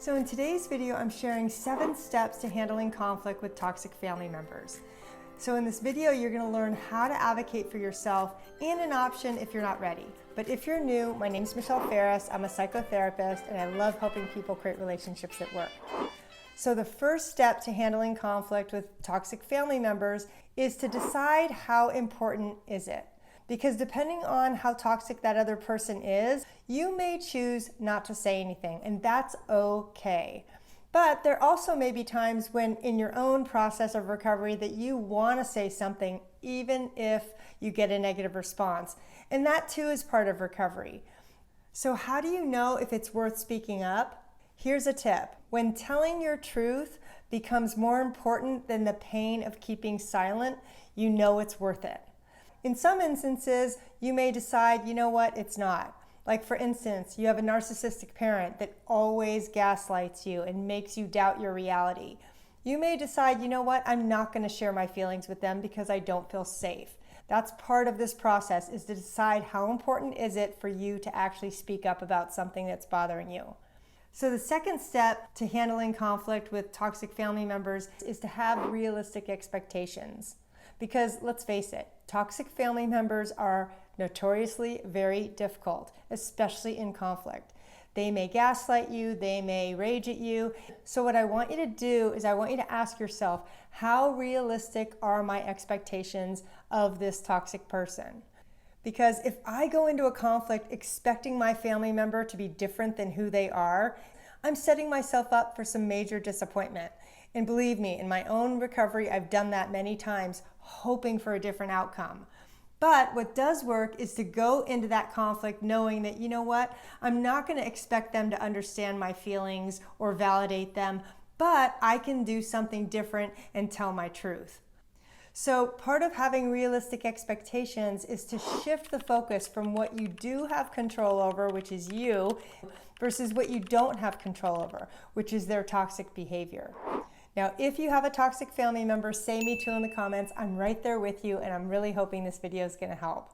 So in today's video, I'm sharing 7 steps to handling conflict with toxic family members. So in this video, you're going to learn how to advocate for yourself and an option if you're not ready. But if you're new, my name is Michelle Ferris. I'm a psychotherapist and I love helping people create relationships at work. So the first step to handling conflict with toxic family members is to decide how important is it. Because depending on how toxic that other person is, you may choose not to say anything, and that's okay. But there also may be times when in your own process of recovery that you want to say something even if you get a negative response. And that too is part of recovery. So how do you know if it's worth speaking up? Here's a tip. When telling your truth becomes more important than the pain of keeping silent, you know it's worth it. In some instances, you may decide, you know what, it's not. Like for instance, you have a narcissistic parent that always gaslights you and makes you doubt your reality. You may decide, you know what, I'm not going to share my feelings with them because I don't feel safe. That's part of this process, is to decide how important is it for you to actually speak up about something that's bothering you. So the second step to handling conflict with toxic family members is to have realistic expectations. Because let's face it, toxic family members are notoriously very difficult, especially in conflict. They may gaslight you, they may rage at you. So what I want you to do is I want you to ask yourself, how realistic are my expectations of this toxic person? Because if I go into a conflict expecting my family member to be different than who they are, I'm setting myself up for some major disappointment. And believe me, in my own recovery, I've done that many times, hoping for a different outcome. But what does work is to go into that conflict knowing that, you know what, I'm not going to expect them to understand my feelings or validate them, but I can do something different and tell my truth. So part of having realistic expectations is to shift the focus from what you do have control over, which is you, versus what you don't have control over, which is their toxic behavior. Now, if you have a toxic family member, say me too in the comments. I'm right there with you, and I'm really hoping this video is going to help.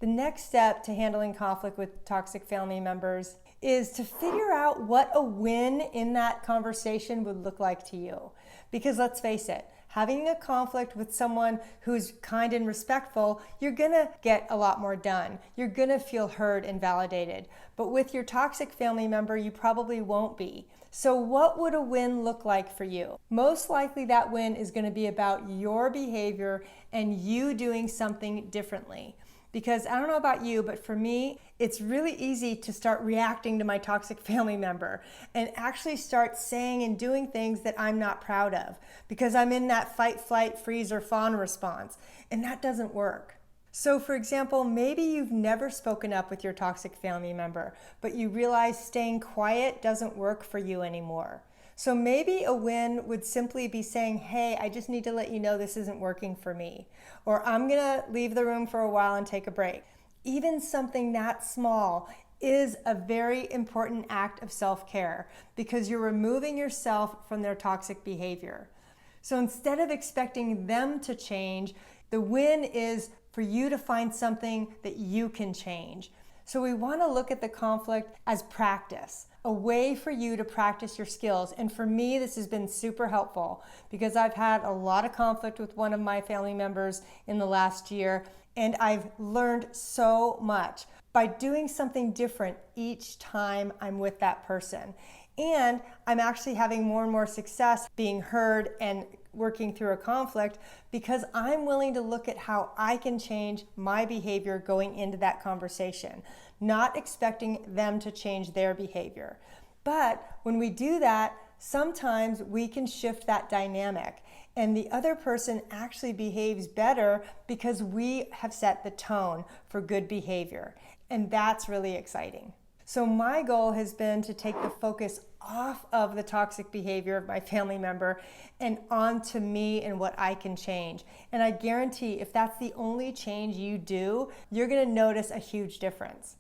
The next step to handling conflict with toxic family members is to figure out what a win in that conversation would look like to you. Because let's face it, having a conflict with someone who's kind and respectful, you're gonna get a lot more done. You're gonna feel heard and validated. But with your toxic family member, you probably won't be. So what would a win look like for you? Most likely that win is gonna be about your behavior and you doing something differently. Because I don't know about you, but for me, it's really easy to start reacting to my toxic family member and actually start saying and doing things that I'm not proud of because I'm in that fight, flight, freeze, or fawn response, and that doesn't work. So for example, maybe you've never spoken up with your toxic family member, but you realize staying quiet doesn't work for you anymore. So maybe a win would simply be saying, hey, I just need to let you know this isn't working for me. Or I'm gonna leave the room for a while and take a break. Even something that small is a very important act of self-care because you're removing yourself from their toxic behavior. So instead of expecting them to change, the win is for you to find something that you can change. So we want to look at the conflict as practice, a way for you to practice your skills. And for me, this has been super helpful because I've had a lot of conflict with one of my family members in the last year, and I've learned so much by doing something different each time I'm with that person. And I'm actually having more and more success being heard and working through a conflict because I'm willing to look at how I can change my behavior going into that conversation, not expecting them to change their behavior. But when we do that, sometimes we can shift that dynamic and the other person actually behaves better because we have set the tone for good behavior. And that's really exciting. So my goal has been to take the focus off of the toxic behavior of my family member and onto me and what I can change. And I guarantee if that's the only change you do, you're gonna notice a huge difference.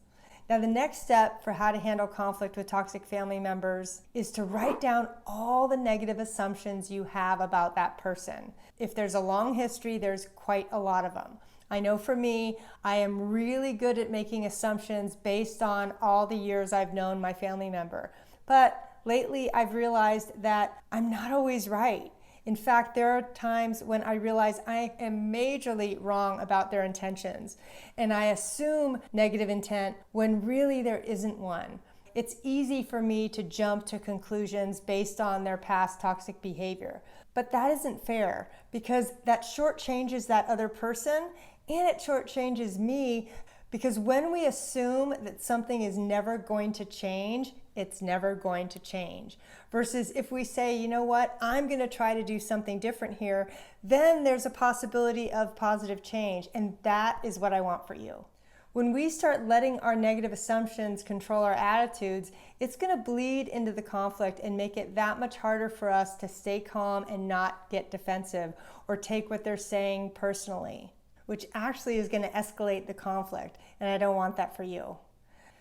Now the next step for how to handle conflict with toxic family members is to write down all the negative assumptions you have about that person. If there's a long history, there's quite a lot of them. I know for me, I am really good at making assumptions based on all the years I've known my family member. But lately I've realized that I'm not always right. In fact, there are times when I realize I am majorly wrong about their intentions, and I assume negative intent when really there isn't one. It's easy for me to jump to conclusions based on their past toxic behavior, but that isn't fair because that shortchanges that other person and it shortchanges me, because when we assume that something is never going to change, it's never going to change. Versus if we say, you know what, I'm going to try to do something different here, then there's a possibility of positive change, and that is what I want for you. When we start letting our negative assumptions control our attitudes, it's going to bleed into the conflict and make it that much harder for us to stay calm and not get defensive or take what they're saying personally, which actually is going to escalate the conflict, and I don't want that for you.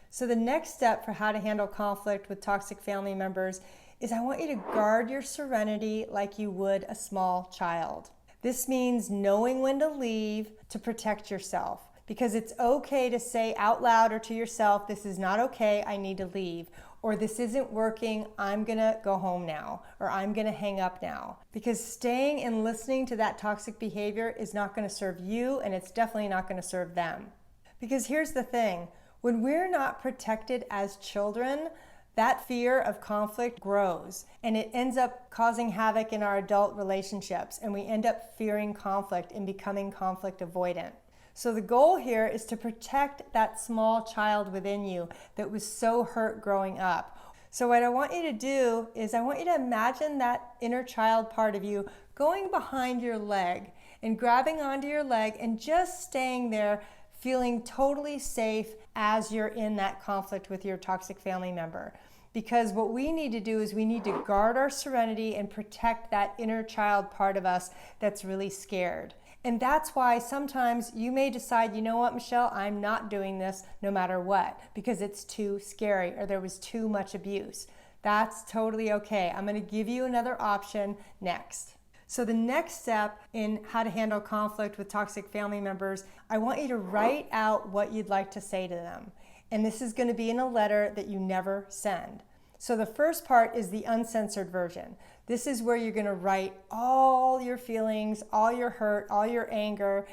So the next step for how to handle conflict with toxic family members is I want you to guard your serenity like you would a small child. This means knowing when to leave to protect yourself, because it's okay to say out loud or to yourself, this is not okay, I need to leave, or this isn't working, I'm gonna go home now, or I'm gonna hang up now. Because staying and listening to that toxic behavior is not gonna serve you, and it's definitely not gonna serve them. Because here's the thing, when we're not protected as children, that fear of conflict grows, and it ends up causing havoc in our adult relationships, and we end up fearing conflict and becoming conflict avoidant. So the goal here is to protect that small child within you that was so hurt growing up. So what I want you to do is I want you to imagine that inner child part of you going behind your leg and grabbing onto your leg and just staying there, feeling totally safe as you're in that conflict with your toxic family member. Because what we need to do is we need to guard our serenity and protect that inner child part of us that's really scared. And that's why sometimes you may decide, you know what, Michelle, I'm not doing this no matter what, because it's too scary or there was too much abuse. That's totally okay. I'm going to give you another option next. So the next step in how to handle conflict with toxic family members, I want you to write out what you'd like to say to them. And this is going to be in a letter that you never send. So the first part is the uncensored version. This is where you're going to write all your feelings, all your hurt, all your anger.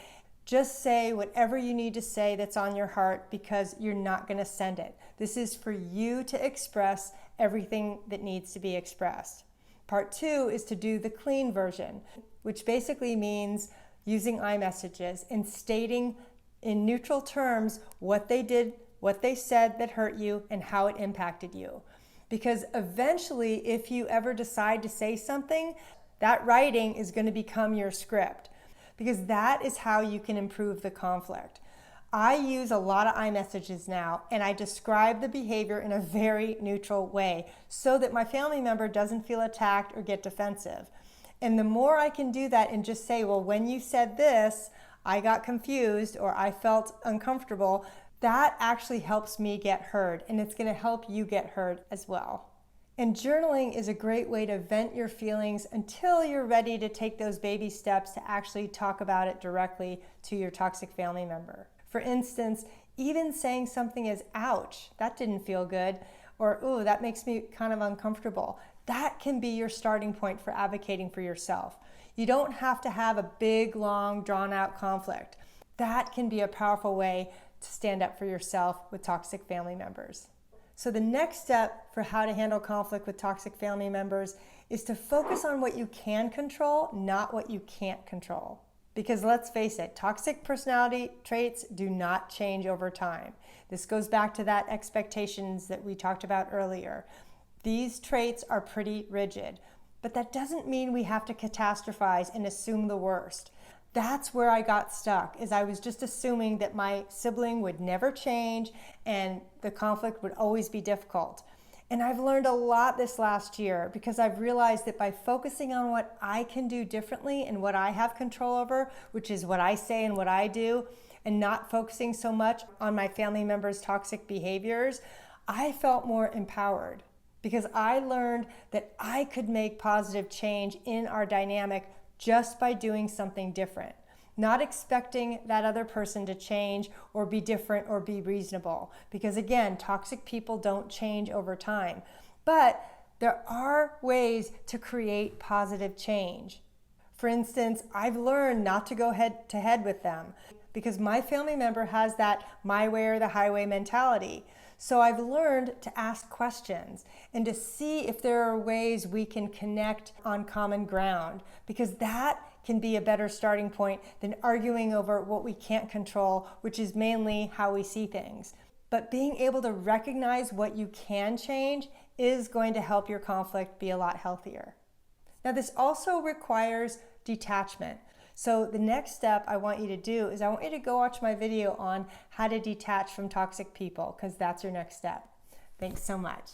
Just say whatever you need to say that's on your heart, because you're not going to send it. This is for you to express everything that needs to be expressed. Part 2 is to do the clean version, which basically means using iMessages and stating in neutral terms what they did, what they said that hurt you, and how it impacted you. Because eventually, if you ever decide to say something, that writing is going to become your script, because that is how you can improve the conflict. I use a lot of iMessages now, and I describe the behavior in a very neutral way so that my family member doesn't feel attacked or get defensive. And the more I can do that and just say, well, when you said this, I got confused or I felt uncomfortable, that actually helps me get heard, and it's going to help you get heard as well. And journaling is a great way to vent your feelings until you're ready to take those baby steps to actually talk about it directly to your toxic family member. For instance, even saying something as, ouch, that didn't feel good, or, ooh, that makes me kind of uncomfortable. That can be your starting point for advocating for yourself. You don't have to have a big, long, drawn-out conflict. That can be a powerful way to stand up for yourself with toxic family members. So the next step for how to handle conflict with toxic family members is to focus on what you can control, not what you can't control. Because let's face it, toxic personality traits do not change over time. This goes back to that expectations that we talked about earlier. These traits are pretty rigid, but that doesn't mean we have to catastrophize and assume the worst. That's where I got stuck, is I was just assuming that my sibling would never change and the conflict would always be difficult. And I've learned a lot this last year, because I've realized that by focusing on what I can do differently and what I have control over, which is what I say and what I do, and not focusing so much on my family members' toxic behaviors, I felt more empowered, because I learned that I could make positive change in our dynamic just by doing something different. Not expecting that other person to change or be different or be reasonable. Because again, toxic people don't change over time. But There are ways to create positive change. For instance, I've learned not to go head to head with them because my family member has that my way or the highway mentality. So I've learned to ask questions and to see if there are ways we can connect on common ground, because that can be a better starting point than arguing over what we can't control, which is mainly how we see things. But being able to recognize what you can change is going to help your conflict be a lot healthier. Now, this also requires detachment. So the next step I want you to do is I want you to go watch my video on how to detach from toxic people, because that's your next step. Thanks so much.